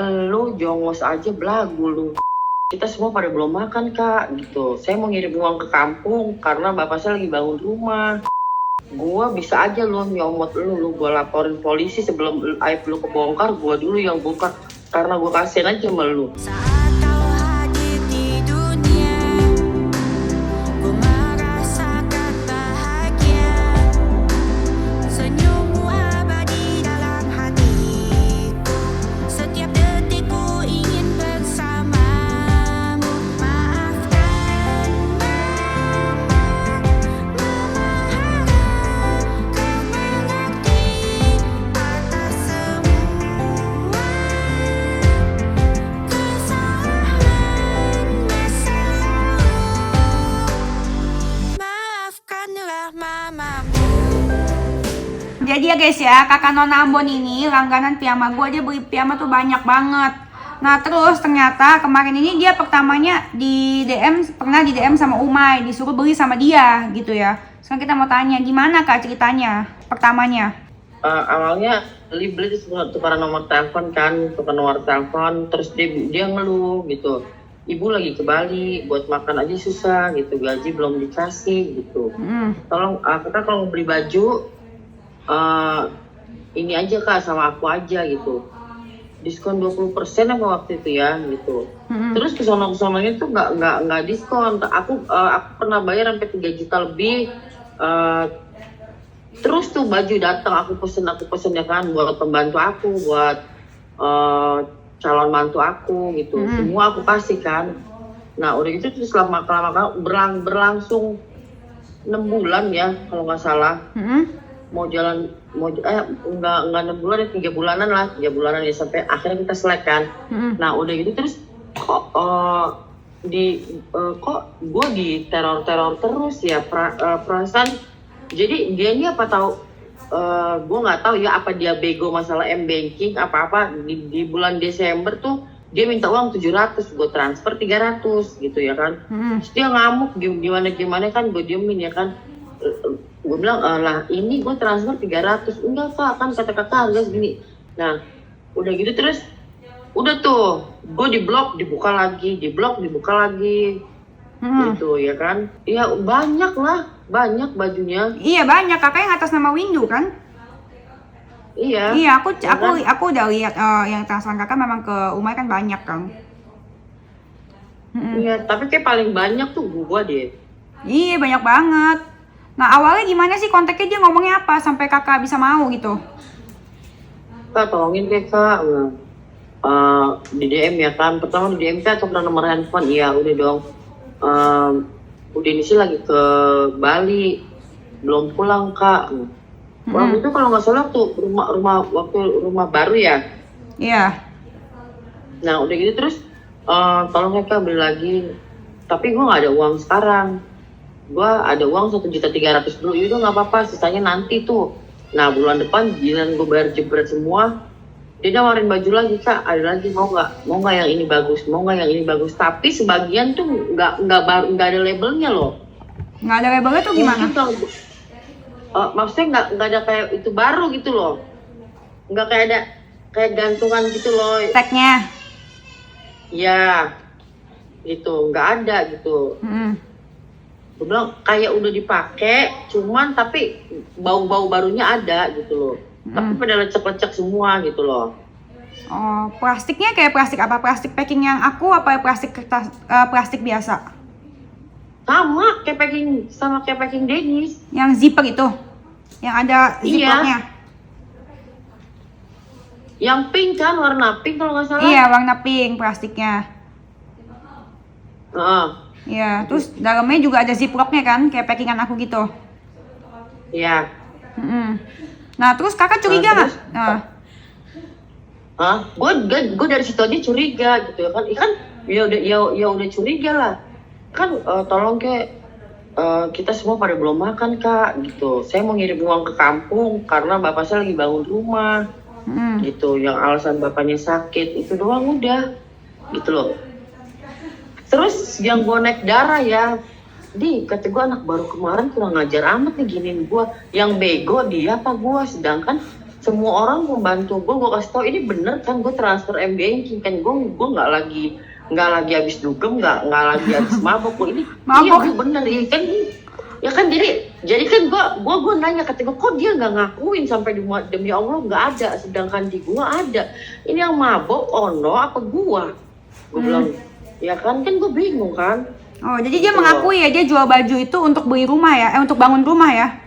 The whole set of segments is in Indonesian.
Lu jongos aja belagu lu. Kita semua pada belum makan kak gitu. Saya mau ngirim uang ke kampung karena bapak saya lagi bangun rumah. Gua bisa aja lu nyomot lu gua laporin polisi sebelum aib lu kebongkar. Gua dulu yang buka karena gua kasihan aja sama lu. Saat kau hadir di dunia, ku merasakan bahagia. Senyummu abadi dalam hatiku. Setiap detik ku ingin bersamamu. Maafkan mama, harap kau mengerti atas semua kesalahan masa lalu. Maafkanlah mamamu. Jadi ya guys ya, kakak Nona Ambon ini langganan piyama gue, dia beli piyama tuh banyak banget. Nah terus ternyata kemarin ini dia pertamanya di DM, pernah di DM sama Umay, disuruh beli sama dia gitu ya. Sekarang kita mau tanya gimana kak ceritanya pertamanya. Awalnya beli itu tukaran nomor telepon kan, tukar nomor telepon, terus dia ngeluh gitu. Ibu lagi ke Bali, buat makan aja susah gitu, gaji belum dikasih gitu. Tolong, kita kalau mau beli baju, ini aja kak sama aku aja gitu. Diskon 20% apa waktu itu ya gitu. Terus kesana-kesananya tuh nggak diskon. Aku pernah bayar sampai 3 juta lebih. Terus tuh baju datang aku pesen ya kan, buat pembantu aku, buat calon mantu aku gitu. Semua aku kasih kan. Nah udah gitu terus lama berlangsung 6 bulan ya kalau nggak salah. Mau enggak 6 bulan ya, 3 bulanan ya, sampai akhirnya kita selek kan. Nah udah gitu terus kok gue di teror terus ya, perasaan. Jadi dia ini apa tahu, gue nggak tahu ya, apa dia bego masalah M-banking apa di bulan Desember tuh dia minta uang 700, gue transfer 300 gitu ya kan. Terus dia ngamuk gimana kan, gue diemin ya kan. Gue bilang, lah ini gue transfer 300. Enggak kak, kan kata kakak harga segini. Nah udah gitu terus udah tuh gue diblok dibuka lagi gitu ya kan. Ya banyak bajunya. Iya banyak, kakak yang atas nama Windu kan? Iya Aku udah lihat yang transfer kakak memang ke Umay kan banyak kan. Iya tapi kayak paling banyak tuh gue deh. Iya banyak banget. Nah awalnya gimana sih kontaknya, dia ngomongnya apa sampai kakak bisa mau gitu? Kak tolongin deh kak, di DM ya kan. Pertama di DM kak atau nomor handphone, iya udah dong. Udah ini sih lagi ke Bali, belum pulang kak. Waktu itu kalau nggak salah tuh rumah baru ya. Iya. Nah udah gitu terus tolong ya kak beli lagi. Tapi gue nggak ada uang sekarang. Gue ada uang 1.300.000 dulu, yaudah nggak apa-apa, sisanya nanti tuh. Nah bulan depan giliran gue bayar jebret semua, dia nawarin baju lagi kak, ada lagi mau nggak yang ini bagus, tapi sebagian tuh nggak ada labelnya loh. Nggak ada labelnya tuh gimana? Maksudnya nggak ada kayak itu baru gitu loh, nggak kayak gantungan gitu loh. Tagnya? Ya, gitu, nggak ada gitu. Gue bilang kayak udah dipakai, cuman tapi bau barunya ada gitu loh. Tapi pada lecek semua gitu loh. Oh, plastiknya kayak plastik apa? Plastik packing yang aku apa plastik kertas, plastik biasa? Sama kayak packing Dennis. Yang zipper itu? Yang ada zippernya? Yang pink kan, warna pink kalau nggak salah. Iya, warna pink plastiknya. Iya, terus dalamnya juga ada ziplocknya kan, kayak packingan aku gitu. Iya. Nah, terus kakak curiga nggak? Gue dari situ aja curiga gitu kan. Ya udah curiga lah. Kan tolong kita semua pada belum makan kak gitu. Saya mau ngirim uang ke kampung karena bapak saya lagi bangun rumah. Gitu, yang alasan bapaknya sakit itu doang udah gitu loh. Terus yang gue naik darah ya, kata gue anak baru kemarin kurang ngajar amat nih giniin gue. Yang bego dia apa gue, sedangkan semua orang membantu gue kasih tau ini bener kan, gue transfer M-Banking kan, gue nggak lagi habis dugem, nggak lagi habis mabok, gue ini iya Mabok. gue bener ya kan jadi kan gue nanya kata gue, kok dia nggak ngakuin sampai demi Allah nggak ada, sedangkan di gue ada. Ini yang mabok Ono apa gue bilang ya kan gue bingung kan. Oh, jadi dia Gitu. mengakui ya dia jual baju itu untuk beli rumah ya, untuk bangun rumah ya.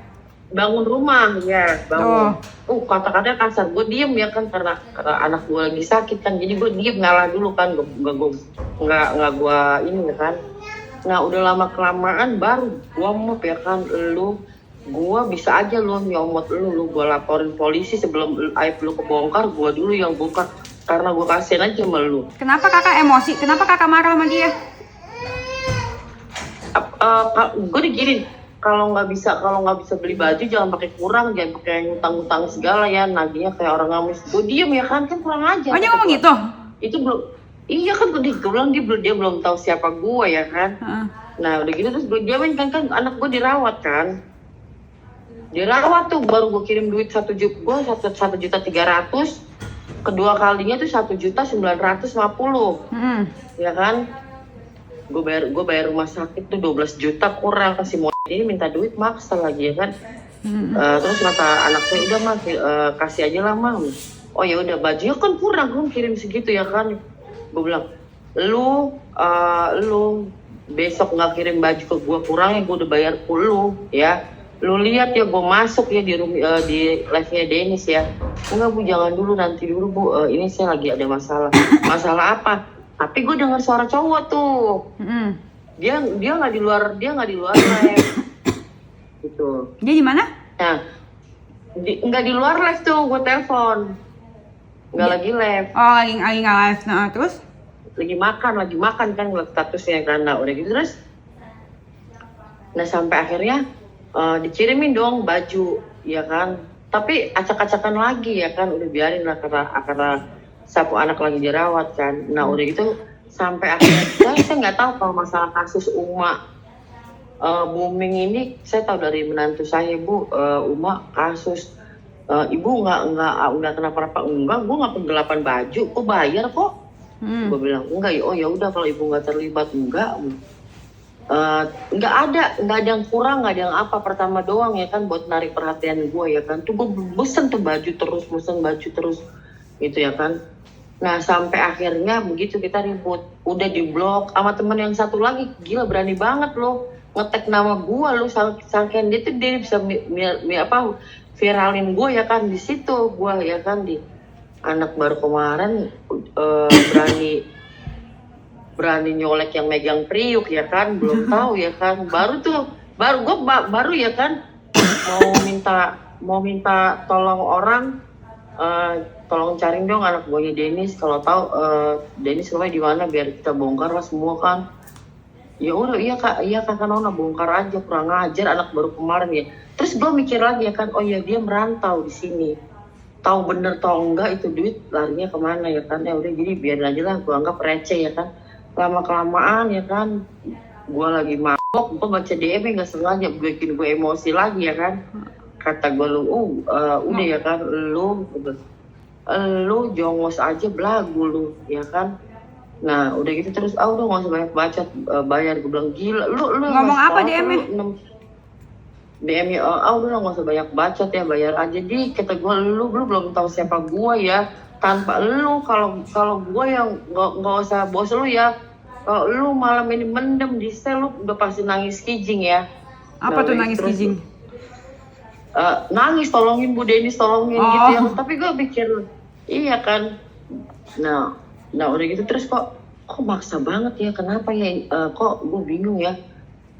Bangun rumah ya, bangun. Kata-katanya kasar, gue diem ya kan karena anak gue lagi sakit kan, jadi gue diem ngalah dulu kan, nggak gue ini ya kan. Nah udah lama kelamaan baru gue mop ya kan, gue bisa aja lu nyomot lu gue laporin polisi sebelum aib lu kebongkar, gue dulu yang bongkar karena gue kasihin aja sama lu. Kenapa kakak emosi? Kenapa kakak marah sama dia? Gue dikirim kalau nggak bisa beli baju jangan pakai kurang, jangan pakai ngutang segala ya, nagihnya kayak orang ngamis. Gue diem ya kan kurang aja. Oh, dia ngomong gitu? Itu belum, iya kan gue bilang dia belum tahu siapa gue ya kan. Nah udah gitu terus gue diamin kan anak gue dirawat kan, dirawat tuh baru gue kirim duit 1.300.000, kedua kalinya tuh 1.950.000 ya kan. Gue bayar rumah sakit tuh 12 juta kurang, kasih mau ini minta duit maksa lagi ya kan. Terus kata anak saya udah mah kasih aja lah mam. Oh ya udah bajunya kan kurang, gue kirim segitu ya kan. Gue bilang lu besok nggak kirim baju ke gue kurang ya, gue udah bayar lu ya. Lu lihat ya gue masuk ya di live-nya Dennis ya. Enggak bu, jangan dulu, nanti dulu bu, ini saya lagi ada masalah. Masalah apa? Tapi gue dengar suara cowok tuh. Dia nggak di luar live gitu. Dia di mana? Nah nggak di luar live tuh, gue telepon nggak lagi live. Oh, lagi nggak live. Nah terus? Lagi makan kan ngeliat statusnya karena udah gitu terus. Nah sampai akhirnya dikirimin dong baju ya kan, tapi acak-acakan lagi ya kan, udah biarin lah karena sapu anak lagi dirawat kan. Nah udah gitu sampai akhirnya saya nggak tahu kalau masalah kasus Uma booming ini, saya tahu dari menantu saya bu, Uma kasus ibu nggak kenapa-napa, enggak, gue nggak penggelapan baju, kok bayar kok. Gue bilang enggak, oh ya udah kalau ibu nggak terlibat enggak. Nggak ada yang kurang, nggak ada yang apa, pertama doang ya kan buat narik perhatian gue ya kan. Tuh gue bosen tuh baju terus gitu ya kan. Nah sampai akhirnya begitu kita ribut, udah di blok sama temen yang satu lagi, gila berani banget lo ngetek nama gue, lo sangkain dia bisa viralin gue ya kan. Di situ gue ya kan, di anak baru kemarin berani nyolek yang megang priuk ya kan, belum tahu ya kan, baru ya kan mau minta tolong orang, tolong cariin dong anak buahnya Dennis, kalau tahu Dennis rumahnya di mana biar kita bongkar lah semua kan. Ya udah iya kakak Nona bongkar aja, kurang ajar anak baru kemarin ya. Terus gue mikir lagi ya kan, oh ya dia merantau di sini, tahu bener tau enggak itu duit larinya kemana ya kan. Ya udah jadi biar aja lah, gue anggap receh ya kan. Lama kelamaan ya kan, gue lagi mabok, gue baca DM nggak sengaja, bikin gue emosi lagi ya kan. Kata gue udah ya kan, lu jongos aja belagu lu ya kan. Nah udah gitu terus udah nggak usah banyak bacot, bayar. Gue bilang gila lu ngomong apa DM-nya? DM-nya udah nggak usah banyak bacot ya, bayar aja. Di kata gue lu belum tahu siapa gue ya, tanpa lu kalau gue yang nggak usah bos lu ya. Kalau lu malam ini mendem di sel, lu udah pasti nangis kijing ya. Apa tuh nangis kijing? Nangis, tolongin Bu Dennis, tolongin gitu ya. Tapi gue pikir iya kan. Nah udah gitu terus kok maksa banget ya, kenapa ya, kok gue bingung ya,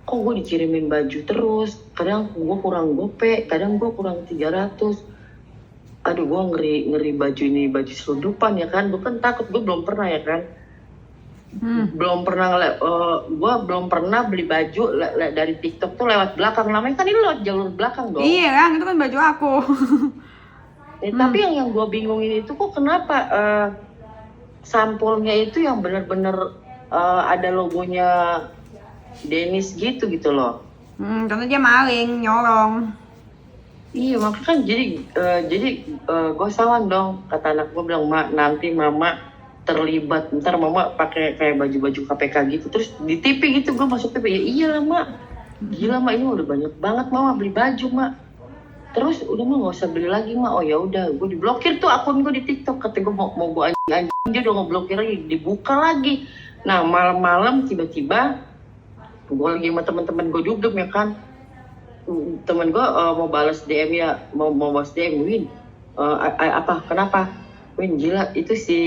kok gue dikirimin baju terus, kadang gue kurang gope, kadang gue kurang 300. Aduh gue ngeri baju ini, baju selundupan ya kan, gue kan takut, gue belum pernah ya kan. Belum pernah beli baju dari TikTok tuh lewat belakang, namanya kan ini lewat jalur belakang dong. Iya kan, itu kan baju aku. Tapi yang gue bingungin itu kok kenapa sampulnya itu yang bener-bener ada logonya Dennis gitu loh. Karena dia maling, nyolong. Iya makanya kan jadi gosawan dong, kata anak gue bilang, mak nanti mama terlibat, ntar mama pakai kayak baju-baju KPK gitu, terus di TV gitu. Gue masuk TV, ya iyalah mak, gila mak, ini udah banyak banget mama beli baju mak. Terus udah mah nggak usah beli lagi mak. Oh ya udah, gue diblokir tuh akun gue di TikTok. Kata gue mau gue anjing, dia udah ngeblokir lagi, dibuka lagi. Nah malam-malam tiba-tiba gue lagi sama teman-teman gue juga ya kan, temen gue mau balas DM ya, mau balas DM, Win, apa kenapa Win, gila itu si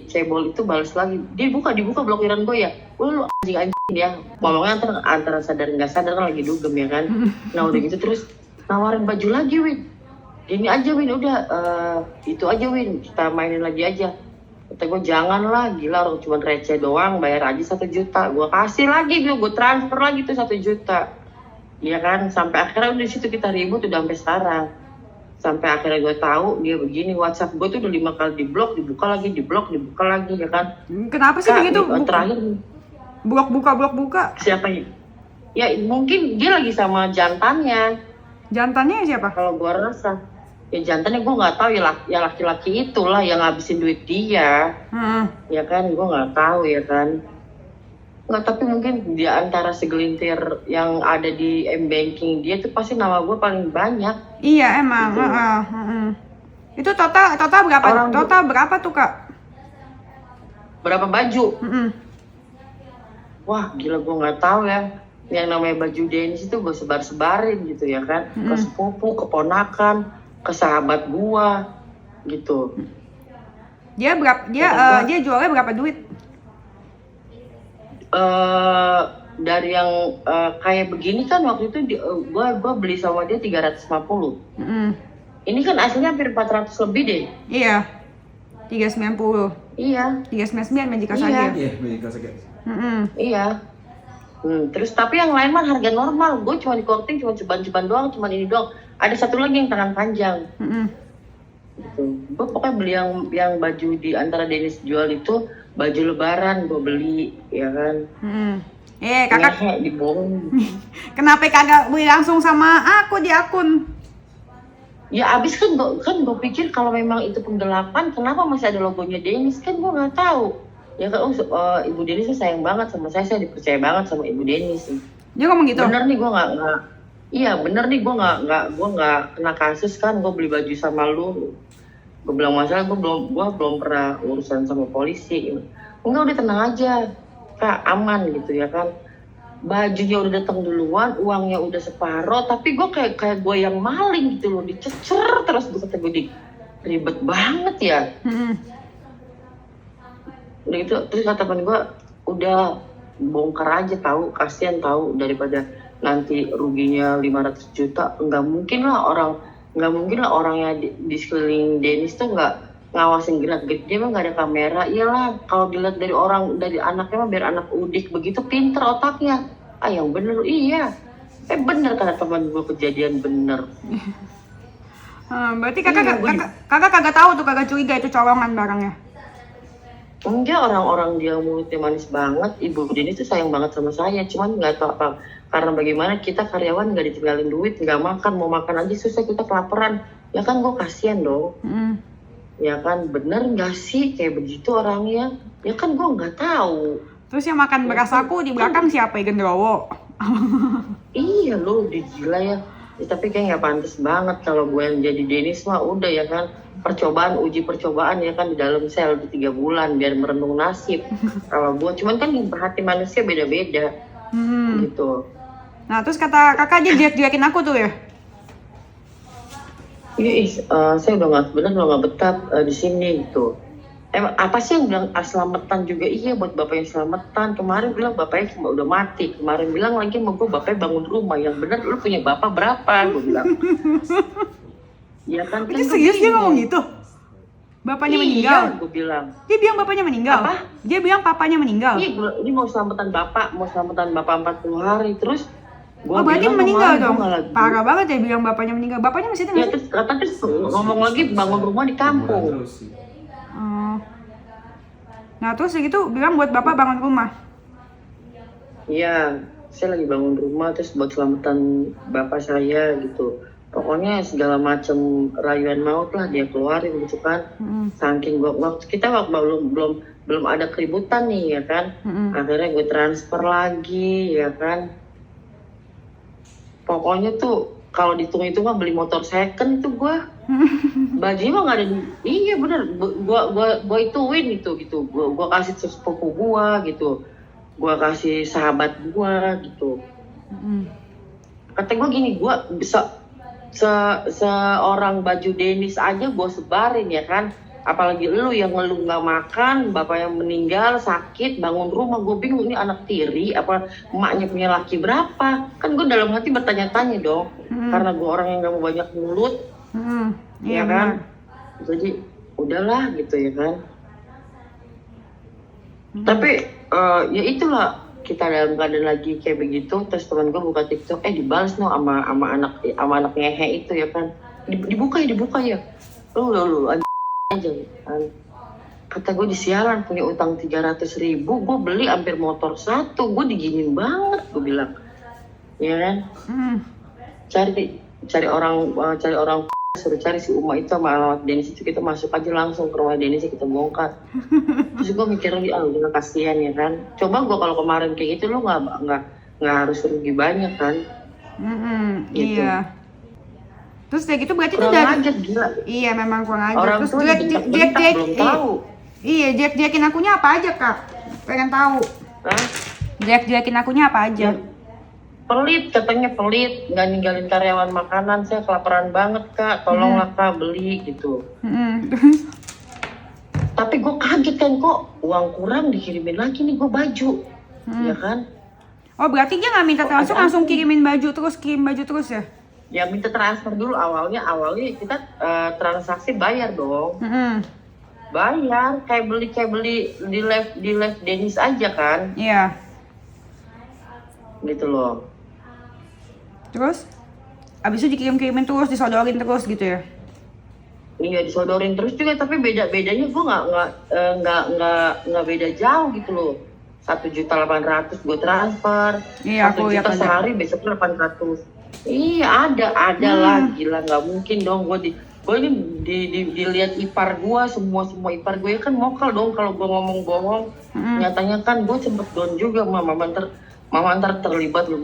cebol itu balas lagi, dia dibuka blokiran gue ya. Lu anjing ya, ngomongnya antara sadar nggak sadar kan, lagi dugem ya kan. Nah udah gitu terus nawarin baju lagi, Win, gini aja Win, udah itu aja Win, kita mainin lagi aja. Kata gue jangan lah, gila orang cuma receh doang, bayar aja 1 juta. Gue kasih lagi, gue transfer lagi tuh 1 juta. Iya kan, sampai akhirnya udah di situ kita ribut udah sampai sekarang. Sampai akhirnya gue tahu dia begini, WhatsApp gue tuh udah 5 kali diblok, dibuka lagi, diblok, dibuka lagi ya kan. Kenapa sih begitu? Terakhir Blok buka. siapa ya? Ya mungkin dia lagi sama jantannya. Jantannya siapa? Kalau gue rasa ya jantannya gue nggak tahu ya, laki-laki itulah yang ngabisin duit dia. Ya kan, gue nggak tahu ya kan. Nggak, tapi mungkin di antara segelintir yang ada di M-Banking dia tuh pasti nama gue paling banyak. Iya emang. Gitu. Itu total berapa? Orang total berapa tuh kak? Berapa baju? Wah gila, gue nggak tahu ya. Yang namanya baju Dennis itu gue sebar-sebarin gitu ya kan. Ke sepupu, keponakan, ke sahabat gue gitu. Dia jualnya berapa duit? Dari yang kayak begini kan waktu itu gue beli sama dia 350. Ini kan aslinya hampir 400 lebih deh. Iya, 390. Iya. 399 Magic saja. Iya, Magic saja. Iya. Terus tapi yang lain mah harga normal. Gue cuma di korting, cuma ceban-ceban doang, cuma ini doang. Ada satu lagi yang tangan panjang. Gitu. Gue pokoknya beli yang baju di antara Dennis jual itu baju lebaran gue beli ya kan. Kakak dibohong. kenapa kagak beli langsung sama aku di akun? Ya abis kan gue pikir kalau memang itu penggelapan, kenapa masih ada logonya Dennis, kan gue nggak tahu. Ya kan, Ibu Dennis sayang banget sama saya dipercaya banget sama Ibu Dennis. Dia ngomong gitu? Bener nih gue nggak. Iya bener nih gue nggak kena kasus kan, gue beli baju sama lu. Gue bilang masalah, gue belum pernah urusan sama polisi. Enggak, udah tenang aja kak, aman gitu ya kan. Bajunya udah datang duluan, uangnya udah separoh, tapi gue kayak gue yang maling gitu loh, dicecer terus. Gue kata gue ribet banget ya. Udah gitu terus kata temen gue, udah bongkar aja tahu, kasihan tahu, daripada nanti ruginya 500 juta. Nggak mungkin lah orangnya di sekeliling Dennis tuh nggak ngawasin gerak-gerik dia, mah nggak ada kamera. Iyalah kalau dilihat dari anaknya mah biar anak udik begitu, pinter otaknya. Yang bener iya. Bener kata teman gue, kejadian bener. Berarti kakak kagak tahu tuh, kagak curiga itu colongan barangnya? Enggak, orang-orang dia mulutnya manis banget. Ibu Dennis tuh sayang banget sama saya, cuman nggak tahu apa. Karena bagaimana kita karyawan nggak ditinggalin duit, nggak makan, mau makan aja susah, kita kelaparan. Ya kan gue kasihan dong. Ya kan, bener nggak sih kayak begitu orangnya? Ya kan gue nggak tahu. Terus yang makan beras aku di belakang siapa? Genderuwo? Iya lo, udah gila ya. Tapi kayak nggak pantas banget kalau gue yang jadi Dennis mah udah ya kan. Uji percobaan ya kan, di dalam sel di 3 bulan biar merenung nasib. Kalau gue cuman kan hati manusia beda-beda gitu. Nah terus kata kakak aja jelek-jelekin aku tuh ya? Iya, saya udah nggak betah di sini gitu. Emang apa sih yang bilang selamatan juga? Iya, buat bapaknya selamatan. Kemarin bilang bapaknya cuma udah mati. Kemarin bilang lagi mau gue bapaknya bangun rumah. Yang bener lu punya bapak berapa? Gue bilang. Ya kan, Itu serius dia ngomong gitu? Bapaknya meninggal? Iya, gue bilang. Dia bilang bapaknya meninggal? Apa? Dia bilang papanya meninggal? Iya, ini mau selamatan bapak 40 hari. Terus gua berarti meninggal dong? Parah banget ya bilang bapaknya meninggal. Bapaknya masih ada ya, nggak sih? terus ngomong lagi bangun rumah di kampung. Nah terus gitu bilang buat bapak bangun rumah? Iya, saya lagi bangun rumah terus buat selamatan bapak saya gitu. Pokoknya segala macam rayuan maut lah dia keluarin gitu kan. Saking kita waktu belum ada keributan nih ya kan. Akhirnya gue transfer lagi ya kan. Pokoknya tuh kalau dihitung itu mah beli motor second itu gue. Bajunya mah nggak ada. Iya bener. Gue ituin itu gitu. Gue kasih sepupu gue gitu. Gue kasih sahabat gue gitu. Kata gue gini, gue bisa seorang baju Denis aja gue sebarin ya kan. Apalagi lu yang ngeluh nggak makan, bapak yang meninggal, sakit, bangun rumah. Gue bingung ini anak tiri apa emaknya punya laki berapa. Kan gue dalam hati bertanya-tanya dong. Karena gue orang yang gak mau banyak mulut. Iya Ya kan. Jadi udahlah gitu ya kan. Tapi ya itulah, kita dalam keadaan lagi kayak begitu. Terus teman gue buka TikTok, dibalas no sama anak ngehe itu ya kan. Dibuka ya. Lu aja kan. Kata gue disialan punya utang 300.000, gue beli hampir motor satu, gue diginin banget, gue bilang, ya kan. Cari orang suruh cari si Uma itu sama alamat Denis itu, kita masuk aja langsung ke rumah Denis, kita bongkar. Terus gue mikir lagi, udah kasihan ya kan. Coba gue kalau kemarin kayak gitu, lu nggak harus rugi banyak kan. Gitu. Iya. Terus kayak gitu berarti tuh kurang ajar gila. Iya memang kurang ajar. Orang Terus tuh Jack belum tahu. Iya, Jack-Jackin akunya apa aja kak? Pengen tahu. Hah? Jack-Jackin akunya apa aja? Pelit, katanya pelit, nggak ninggalin karyawan makanan. Saya kelaparan banget kak, tolonglah kak beli gitu. Tapi gue kaget kan, kok uang kurang dikirimin lagi nih gue baju, ya kan? Oh berarti dia nggak minta transfer, langsung kirimin baju terus, kirim baju terus ya? Ya minta transfer dulu awalnya kita transaksi bayar dong. Bayar kayak beli di live Denis aja kan. Iya. Gitu loh. Terus abis itu dikirim-kirimin terus, disodorin terus gitu ya? Iya disodorin terus juga, tapi bedanya gue nggak beda jauh gitu loh. 1.800.000 gue transfer. Iya, 1 juta sehari, besoknya 800. Iya ada lah, gila nggak mungkin dong gue ini dilihat ipar gue, semua ipar gue kan mokal dong kalau gue ngomong bohong. Nyatanya kan gue sempet down juga, mama ntar terlibat lu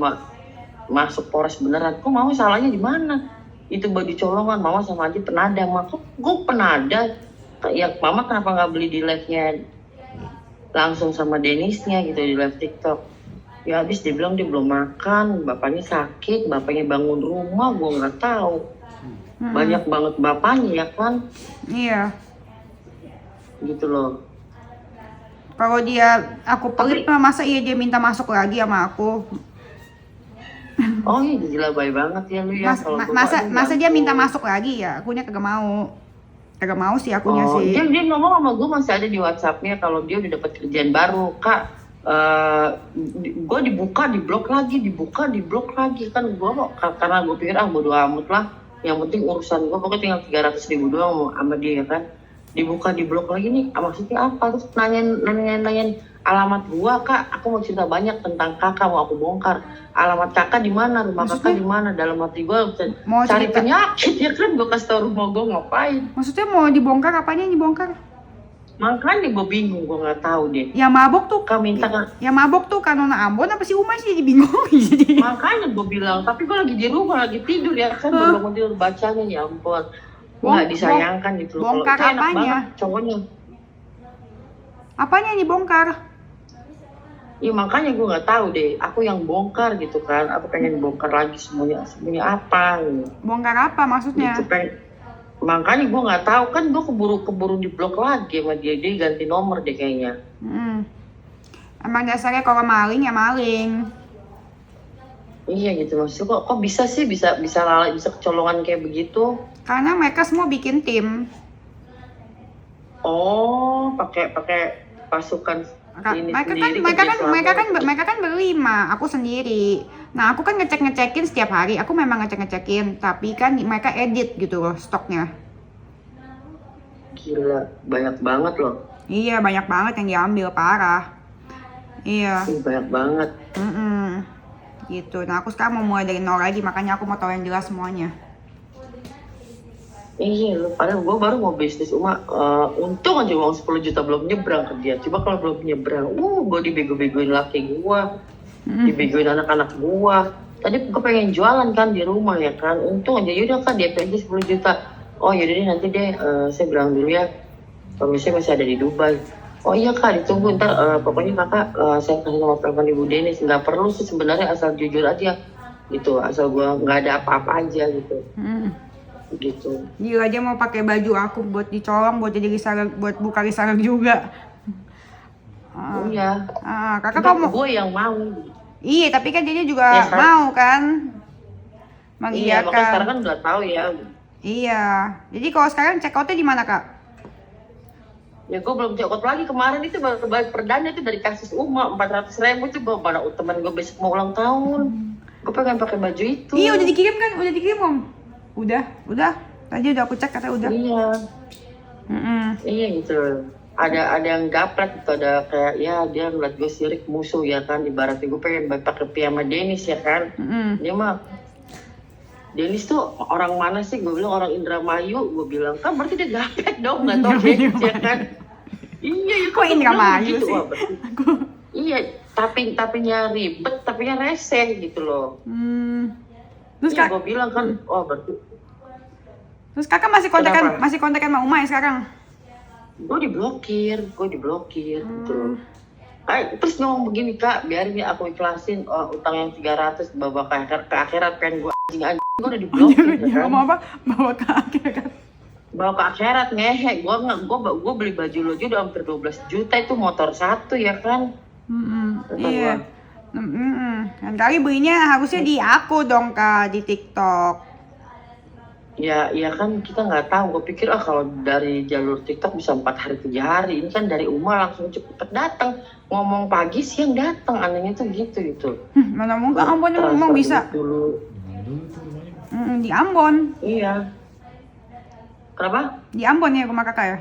masuk Polres beneran. Kok mau salahnya di mana? Itu baju colongan, mama sama aja penada, kok gue penada? Ya mama kenapa nggak beli di live-nya langsung sama Denisnya gitu, di live TikTok? Ya habis dia bilang dia belum makan, bapaknya sakit, bapaknya bangun rumah, gue nggak tahu. Banyak banget bapaknya ya kan. Iya. Gitu loh. Kalau aku pelit, masa iya dia minta masuk lagi sama aku? Oh iya gila baik banget ya lu ya. Masa dia minta masuk lagi ya? Akunya kagak mau sih akunya sih. Dia ngomong sama gue masih ada di WhatsApp-nya kalau dia udah dapat kerjaan baru, Kak. Gue dibuka di blok lagi kan. Gue karena gue pikir bodo amat lah, yang penting urusan gue pokoknya tinggal 300.000 doang sama dia kan. Dibuka di blok lagi nih, maksudnya apa? Terus nanyain alamat gua, Kak, aku mau cerita banyak tentang kakak, mau aku bongkar. Alamat kakak di mana, rumah kakak di mana? Dalam hati gua mau cari cerita penyakit ya kan, gua kasih tau rumah gua ngapain. Maksudnya mau dibongkar, apanya yang dibongkar? Makanya gua bingung, gua nggak tau deh. Yang mabok tuh yang mabok tuh Kanona Ambon apa si Uma sih, jadi bingung jadi. Makanya gua bilang, tapi gua lagi di rumah, lagi tidur ya kan, belum mau tidur bacanya, ya ampun. Nggak disayangkan gitu loh. Bongkar enak apanya? banget cowoknya. Apanya yang dibongkar? Iya makanya gue nggak tahu deh. Aku yang bongkar gitu kan. Aku pengen bongkar lagi semuanya apa? Gitu. Bongkar apa maksudnya? Gitu, makanya gue nggak tahu kan. Gue keburu di blok lagi sama dia ganti nomor deh kayaknya. Emang dasarnya kalau maling ya maling. Iya gitu maksudnya kok bisa sih bisa kecolongan kayak begitu? Karena mereka semua bikin tim. Oh, pakai pasukan ini sendiri. Mereka kan berlima, aku sendiri. Nah, aku kan ngecekin setiap hari. Aku memang ngecekin, tapi kan mereka edit gitu loh stoknya. Gila, banyak banget loh. Iya, banyak banget yang diambil, parah. Iya. Banyak banget. Gitu. Nah, aku sekarang mau mulai dari nol lagi, makanya aku mau tahu yang jelas semuanya. Iya, lu padahal gue baru mau bisnis untung aja uang 10 juta belum nyebrang ke dia. Coba kalau belum nyebrang, gue dibego-begoin laki gue, dibegoin anak-anak gue. Tadi gue pengen jualan kan di rumah ya kan, untung aja yaudah kan DP aja 10 juta. Oh yaudah deh nanti deh, saya bilang dulu ya, saya masih ada di Dubai. Oh iya kak, ditunggu ntar, pokoknya kakak saya kasih nomor telepon Ibu Denis. Nggak perlu sih sebenarnya, asal jujur aja gitu, asal gue nggak ada apa-apa aja gitu. Gitu. Dia aja mau pakai baju aku buat dicolong, buat jadi reseller, buat buka reseller juga. Iya. Kakak Cuma kamu. gue yang mau. Iya, tapi kan dia juga Ya, kan? mau kan Iya, makanya sekarang mengiyakan. kan udah tahu ya. Iya. Jadi kalau sekarang check out-nya di mana, Kak? Ya gue belum check out lagi, kemarin itu baru bayar perdana itu dari kasus Uma 400.000 itu gue pada teman gue besok mau ulang tahun. Gue pengen pakai baju itu. Iya, udah dikirim kan? Udah dikirim, Om? Udah. Tadi udah aku cek katanya udah. Iya. Iya gitu. Ada yang gaplek gitu, ada kayak ya dia ngeliat gue sirik musuh ya kan, ibaratnya gue pengen pakai piyama Denis ya kan. Dia mah Denis tuh orang mana sih? Gue bilang orang Indramayu, gue bilang kan berarti dia gaplek dong, nggak tau Denis ya kan. Iya, ya Kok Indramayu gitu, sih? wah, iya, tapinya ribet, tapinya reseh gitu loh. Terus Iya, Kak, gue bilang kan, oh berarti terus Kakak masih kontekan Kenapa? sama Umay sekarang? gue diblokir gitu loh. Terus ngomong begini kak, biarin ya aku ikhlasin utang yang 300 bawa ke akhirat kan gue anjing gue udah diblokir ya kan. Ngomong apa? Bawa ke akhirat. Bawa ke akhirat ngehe, gue beli baju lo juga udah hampir 12 juta itu motor satu ya kan. Iya. Kan kali belinya harusnya di aku dong Kak, di TikTok. Ya kan kita nggak tahu, gue pikir kalau dari jalur TikTok bisa 4 hari 3 hari, ini kan dari Uma langsung cepet datang, ngomong pagi siang datang, anehnya tuh gitu. Mana mungkin Ambon yang ngomong bisa. Dulu. Di Ambon. Iya. Kenapa? Di Ambon ya rumah Kakak ya?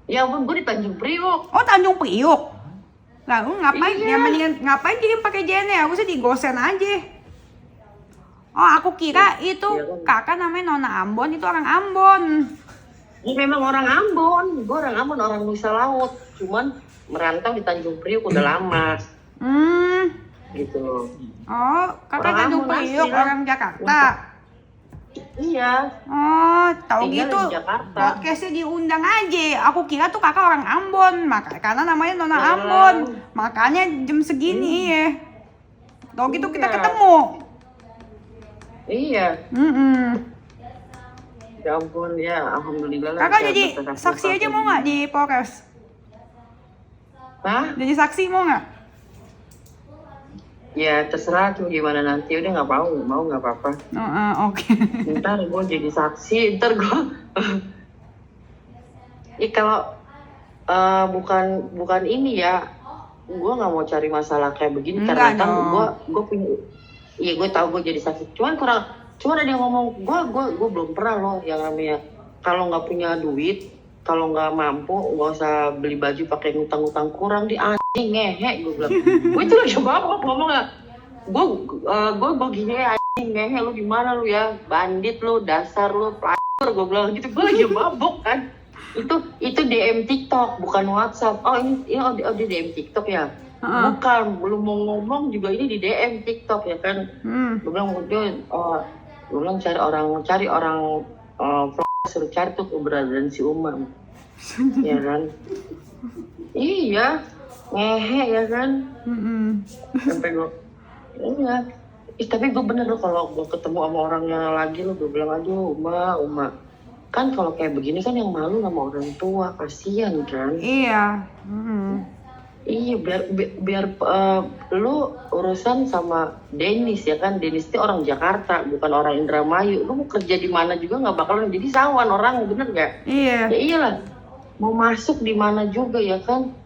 Ya ampun, gue di Tanjung Priok. Oh, Tanjung Priok. Lalu ngapain? Iya. Ya mendingan ngapain kirim pakai JNE? Harusnya di Gosen aja. Oh, aku kira itu Iya, Kakak namanya Nona Ambon, itu orang Ambon. Ini memang orang Ambon, gue orang Ambon, orang Nusa Laut. Cuman merantau di Tanjung Priok udah lama. Gitu loh. Oh, Kakak Orang Tanjung Ambon Priok, asli, orang Jakarta. Iya. Oh, tahu Tinggal gitu. di Jakarta. Podcastnya diundang aja. Aku kira tuh Kakak orang Ambon, karena namanya Nona Iya. Ambon. Makanya jam segini ya. Tahu gitu kita Iya. ketemu. Iya. Ya ampun, ya alhamdulillah. Kakak lah, jadi bisa saksi aja mau nggak di Polres? Hah? Jadi saksi mau nggak? Ya terserah tuh gimana nanti, udah nggak mau nggak apa-apa. Oke. Ntar gue jadi saksi, ntar gue kalau bukan ini ya, gue nggak mau cari masalah kayak begini. Enggak Karena kan dong. gue punya, iya gue tahu gue jadi saksi, cuman ada yang ngomong gue belum pernah loh yang namanya kalau nggak punya duit, kalau nggak mampu nggak usah beli baju pakai ngutang kurang di anjing ngehe, gue bilang. Gue itu udah coba ngomong nggak, gue begini anjing ngehe, lu di mana lu ya, bandit lu, dasar lu, pelacur, gue bilang gitu. Gue lagi mabuk kan, itu DM TikTok bukan WhatsApp. Oh ini di DM TikTok ya. Bukan, belum mau ngomong juga ini di DM TikTok ya kan. Gue bilang gue bilang cari orang suruh cari tuh keberadaan si Umam. Ya kan. Iya, ngehe ya kan. Sampai gue, iya. Tapi gue bener loh kalau gue ketemu sama orangnya lagi lo, gue bilang aduh Uma. Kan kalau kayak begini kan yang malu sama orang tua, kasihan kan. Iya. Iya, biar lu urusan sama Denis ya kan. Denis itu orang Jakarta, bukan orang Indramayu. Lu mau kerja di mana juga nggak bakalan jadi sawan orang, bener nggak? Iya. Ya iyalah, mau masuk di mana juga ya kan.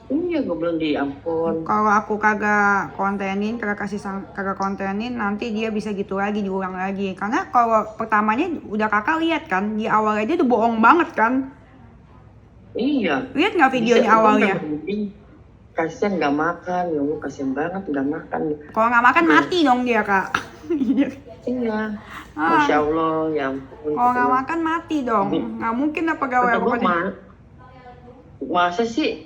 Iya, gue bilang di ampun. Kalau aku kagak kontenin nanti dia bisa gitu lagi, diulang lagi. Karena kalau pertamanya udah Kakak lihat kan, di awal aja udah bohong banget kan. Iya. Lihat nggak videonya awalnya? Kasian nggak makan, ya Allah, kasian banget nggak makan. Kalau nggak makan mati dong dia Kak. Iya. Ah. Masya Allah, ya ampun. Kalau nggak makan mati dong. Nggak mungkin apa gawe Kata apa gue deh. masa sih,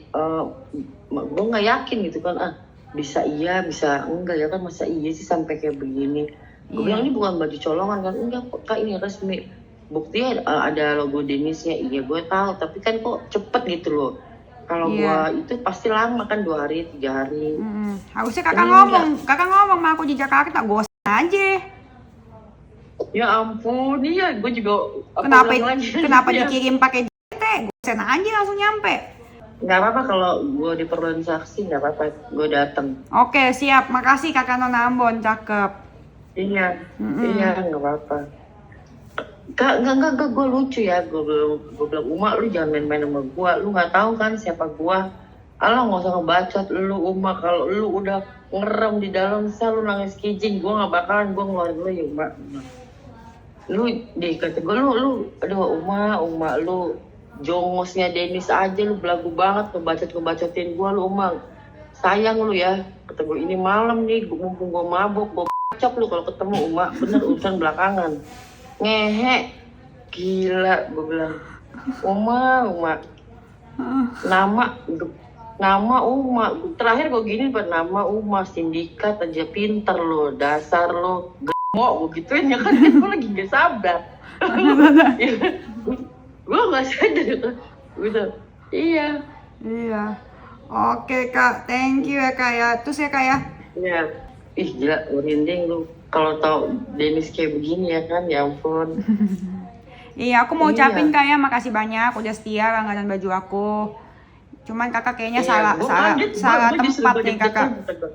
gue nggak yakin gitu kan, bisa iya, bisa enggak ya kan, masa iya sih sampai kayak begini. Gue Iya. bilang ini bukan baju colongan kan, enggak kok kak, ini resmi. Buktinya ada logo Denisnya, iya gue tahu, tapi kan kok cepet gitu loh. Kalau Iya. gue itu pasti lama kan, 2 hari, 3 hari. Harusnya kakak Ini ngomong sama aku di Jakarta, gosen aja. Ya ampun, iya gue juga Kenapa ulang lagi. kenapa Ya. dikirim pakai JT? Gosen aja langsung nyampe. Nggak apa-apa kalau gue diperlukan saksi, nggak apa-apa, gue datang. Oke, siap. Makasih kakak Nona Ambon, cakep. Iya, iya nggak apa-apa. Kak, enggak, gue lucu ya, gue bilang Uma, lu jangan main-main sama gue, lu nggak tahu kan siapa gue. Alah nggak usah ngebacot lu Uma, kalau lu udah ngerem di dalam sel, lu nangis kijing, gue nggak bakalan, gue ngeluarin lu ya Uma. Lu deh kata gue, lu aduh Uma lu jongosnya Denis aja, lu belagu banget ngebacotin gue, lu Uma sayang lu ya. Kata gue ini malam nih, mumpung gue mabuk, gue bacok lu kalau ketemu Uma, bener urusan belakangan. Ngehe, gila, gue bilang Uma nama Uma, terakhir gue gini Pak, nama Uma, sindikat aja pinter lo, dasar lo gemuk, gue gituin ya kan, gue lagi gak sabar. Gue gak sadar gitu, iya. Iya. Oke kak, thank you ya kak ya. Terus ya kak ya. Iya, ih gila, merinding lu. Kalau tau Denis kayak begini ya kan, ya ampun. Iya, aku mau Iya. ucapin kak ya, makasih banyak udah setia langganan baju aku. Cuman kakak kayaknya Iya, gua kaget, salah gua justru tempat gua nih deg-degan, kakak. kata gua.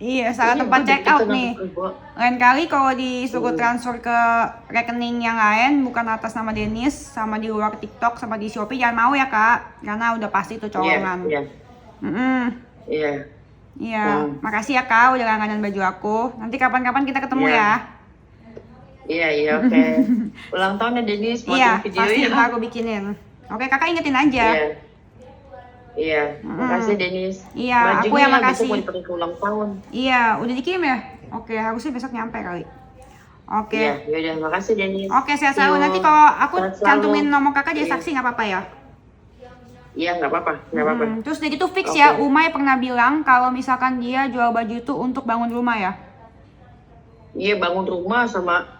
Iya, salah Iya, tempat gua check out deg-degan, nih. kata gua. Lain kali kalau disuruh transfer ke rekening yang lain bukan atas nama Denis, sama di luar TikTok sama di Shopee, jangan mau ya kak, karena udah pasti itu colongan. Iya, iya. Iya, makasih ya kak udah langganan baju aku. Nanti kapan-kapan kita ketemu Iya. ya. Iya, oke. Ulang tahun ya Denis, mau Iya, bikin video pasti ya. ntar aku bikinin. Oke kakak ingetin aja. Iya, makasih Denis. Iya, aku Bajunya yang makasih. besok mau dipakai ke ulang tahun. Iya, udah dikirim ya? Oke, harusnya besok nyampe kali. Oke. Iya, yaudah, makasih Denis. Oke, sehat selalu. Yuk, Nanti kalau aku sehat selalu. cantumin nomor kakak jadi Iya. saksi nggak apa-apa ya? Iya, nggak apa-apa. Terus udah gitu fix Oke. ya, Umay pernah bilang kalau misalkan dia jual baju itu untuk bangun rumah ya? Iya, bangun rumah sama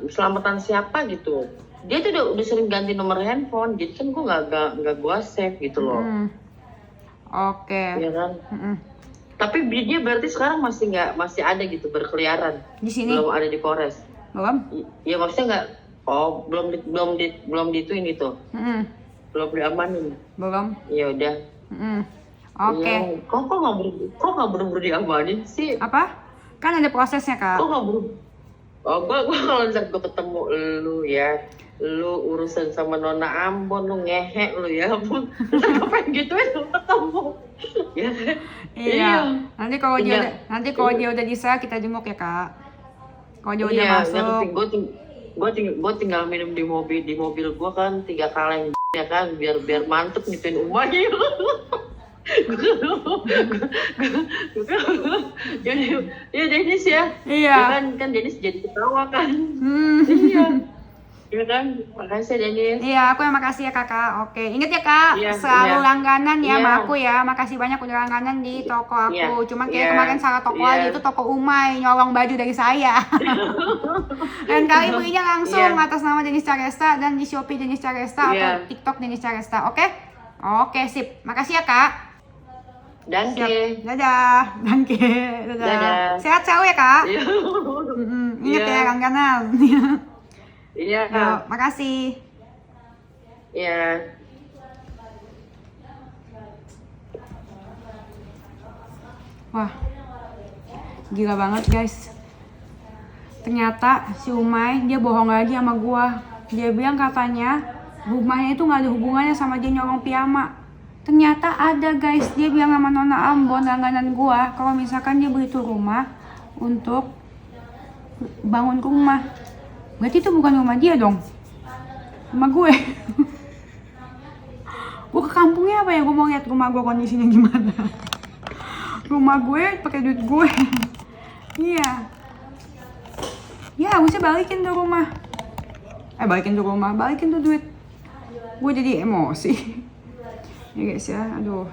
selamatan siapa gitu. Dia tuh udah sering ganti nomor handphone, jadi kan gue nggak gua save gitu loh. Oke. Iya kan? Tapi dia berarti sekarang masih ada gitu berkeliaran. Di sini? Belum ada di Polres. Belum? Iya maksudnya nggak. Oh belum dituin itu. Belum diamanin. Belum. Ya udah. Oke. Iya. Kok nggak buru-buru diamanin sih? Apa? Kan ada prosesnya kak. Kok nggak buru? Oh gua kalau ntar gua ketemu lu ya, lu urusan sama Nona Ambon, lu ngehe lu ya ampun. Ngapain gituin lu ketemu? Ya kan? Iya. Nanti kalau Iya. dia udah bisa kita jenguk ya kak. Kalau dia udah Iya, masuk. gue tinggal minum di mobil gue kan 3 kaleng ya kan biar mantep ngituin umahnya. Ya Denis ya. Iya. Ya kan Denis jadi ketawa kan. Iya. Ya kan, makasih Denis. Iya, aku yang makasih ya kakak. Oke, inget ya kak, Iya, selalu iya. langganan ya Iya. sama aku ya. Makasih banyak udah langganan di toko aku. Iya, Cuman kayak iya, kemarin salah toko iya. aja, itu toko Umay nyolong baju dari saya. Dan kali belinya langsung Iya. atas nama Denis Caresta dan di Shopee Denis Caresta Iya. atau TikTok Denis Caresta. Oke? Oke, sip. Makasih ya kak. Danke. Dadah. Danke. Dadah. Dadah. Sehat selalu ya kak. Iya. Ingat Iya. ya langganan. Iya. Yuk, makasih. Iya. Wah, gila banget guys. Ternyata si Umay dia bohong lagi sama gua. Dia bilang katanya rumahnya itu nggak ada hubungannya sama dia nyolong piyama. Ternyata ada guys. Dia bilang sama Nona Ambon langganan gua kalau misalkan dia beli tuh rumah untuk bangun rumah. Berarti itu bukan rumah dia dong. Rumah gue. Gue ke kampungnya apa ya? Gue mau lihat rumah gue kondisinya gimana. Rumah gue pakai duit gue. Iya. Ya, harusnya balikin tuh rumah. Balikin tuh duit. Gue jadi emosi. Ya guys ya, aduh.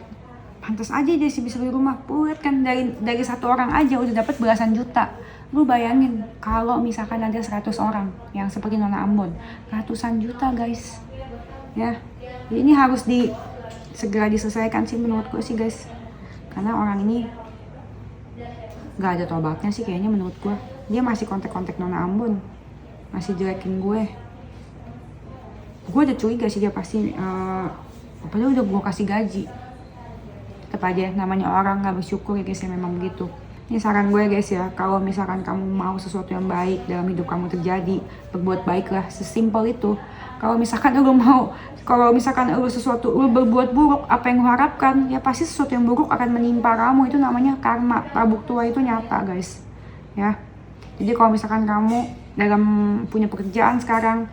Pantas aja dia sih bisa beli rumah. Buat kan dari satu orang aja udah dapat belasan juta. Lu bayangin kalau misalkan ada 100 orang yang seperti Nona Ambon, ratusan juta guys. Ya, jadi ini harus segera diselesaikan sih menurut gue sih guys. Karena orang ini gak ada tobatnya sih kayaknya menurut gue. Dia masih kontak-kontak Nona Ambon, masih jelekin gue. Gue udah curiga sih dia pasti padahal udah gue kasih gaji. Tetep aja namanya orang gak bersyukur ya guys ya, memang begitu. Ini saran gue guys ya, kalau misalkan kamu mau sesuatu yang baik dalam hidup kamu terjadi, berbuat baiklah, sesimpel itu. Kalau misalkan lu berbuat buruk, apa yang lu harapkan, ya pasti sesuatu yang buruk akan menimpa kamu. Itu namanya karma. Tabuk tua itu nyata guys. Ya. Jadi kalau misalkan kamu dalam punya pekerjaan sekarang,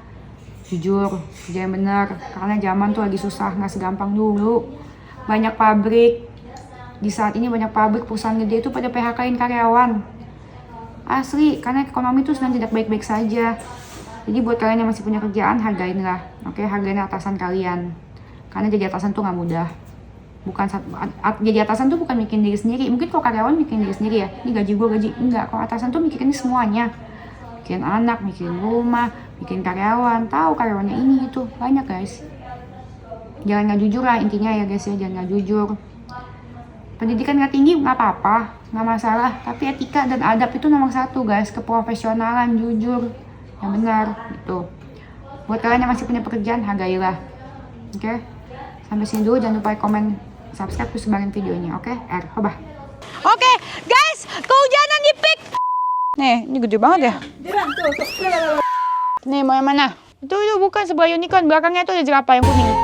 jujur, kerja yang benar. Karena zaman tuh lagi susah, nggak segampang dulu. Banyak pabrik, di saat ini banyak pabrik, perusahaan gede itu pada PHK-in karyawan. Asli, karena ekonomi tuh sedang tidak baik-baik saja. Jadi buat kalian yang masih punya kerjaan, hargainlah. Oke, hargain atasan kalian. Karena jadi atasan tuh nggak mudah. Jadi atasan tuh bukan mikirin diri sendiri. Mungkin kalau karyawan mikirin diri sendiri ya. Ini gaji gue, enggak. Kalau atasan tuh mikirin semuanya. Mikirin anak, mikirin rumah, mikirin karyawan. Tahu karyawannya ini itu. Banyak guys. Jangan nggak jujur lah intinya ya guys ya. Jangan nggak jujur. Pendidikan nggak tinggi nggak apa-apa, nggak masalah. Tapi etika dan adab itu nomor 1 guys. Keprofesionalan, jujur, yang benar gitu. Buat kalian yang masih punya pekerjaan, hargailah. Oke? Sampai sini dulu, jangan lupa komen, subscribe, terus sebarin videonya. Oke? Hobah. Oke, guys, kehujanan di pik. Nih, ini gede banget ya. Nih, mau yang mana? Itu bukan sebelah unicorn, belakangnya tuh ada jerapah yang kuning.